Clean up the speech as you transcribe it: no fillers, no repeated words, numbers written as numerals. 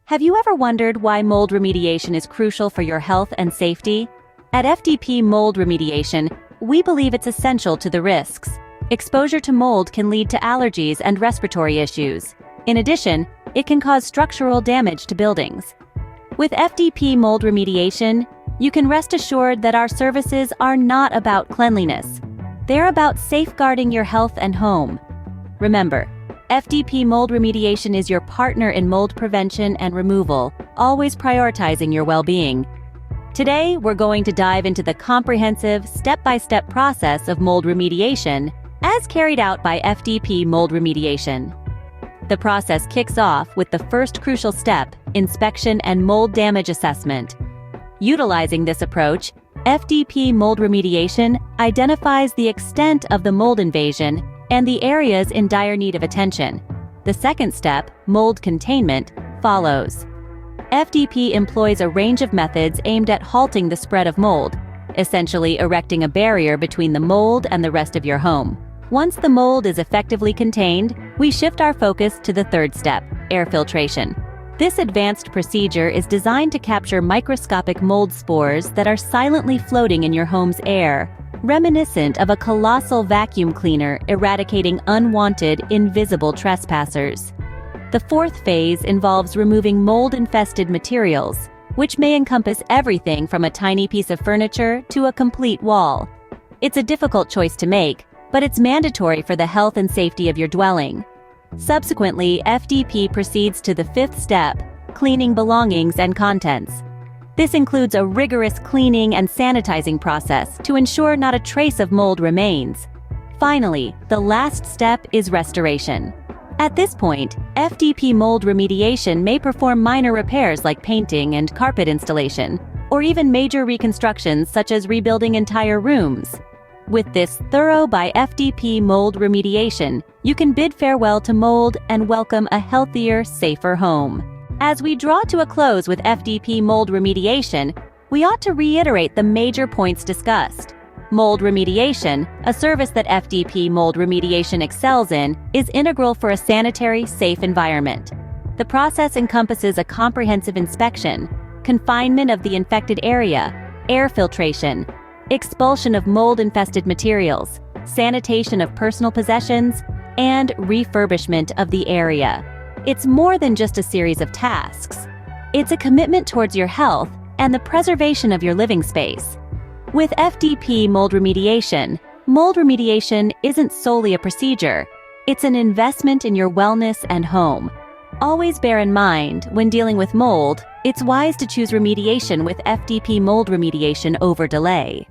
Have you ever wondered why mold remediation is crucial for your health and safety? At FDP Mold Remediation, we believe it's essential to the risks. Exposure to mold can lead to allergies and respiratory issues. In addition, it can cause structural damage to buildings. With FDP Mold Remediation, you can rest assured that our services are not about cleanliness. They're about safeguarding your health and home. Remember, FDP Mold Remediation is your partner in mold prevention and removal, always prioritizing your well-being. Today, we're going to dive into the comprehensive, step-by-step process of mold remediation as carried out by FDP Mold Remediation. The process kicks off with the first crucial step, inspection and mold damage assessment. Utilizing this approach, FDP Mold Remediation identifies the extent of the mold invasion and the areas in dire need of attention. The second step, mold containment, follows. FDP employs a range of methods aimed at halting the spread of mold, essentially erecting a barrier between the mold and the rest of your home. Once the mold is effectively contained, we shift our focus to the third step, air filtration. This advanced procedure is designed to capture microscopic mold spores that are silently floating in your home's air, reminiscent of a colossal vacuum cleaner eradicating unwanted, invisible trespassers. The fourth phase involves removing mold-infested materials, which may encompass everything from a tiny piece of furniture to a complete wall. It's a difficult choice to make, but it's mandatory for the health and safety of your dwelling. Subsequently, FDP proceeds to the fifth step, cleaning belongings and contents. This includes a rigorous cleaning and sanitizing process to ensure not a trace of mold remains. Finally, the last step is restoration. At this point, FDP Mold Remediation may perform minor repairs like painting and carpet installation, or even major reconstructions such as rebuilding entire rooms. With this thorough by FDP Mold Remediation, you can bid farewell to mold and welcome a healthier, safer home. As we draw to a close with FDP Mold Remediation, we ought to reiterate the major points discussed. Mold remediation, a service that FDP Mold Remediation excels in, is integral for a sanitary, safe environment. The process encompasses a comprehensive inspection, confinement of the infected area, air filtration, expulsion of mold-infested materials, sanitation of personal possessions, and refurbishment of the area. It's more than just a series of tasks. It's a commitment towards your health and the preservation of your living space. With FDP Mold Remediation isn't solely a procedure. It's an investment in your wellness and home. Always bear in mind, when dealing with mold, it's wise to choose remediation with FDP Mold Remediation over delay.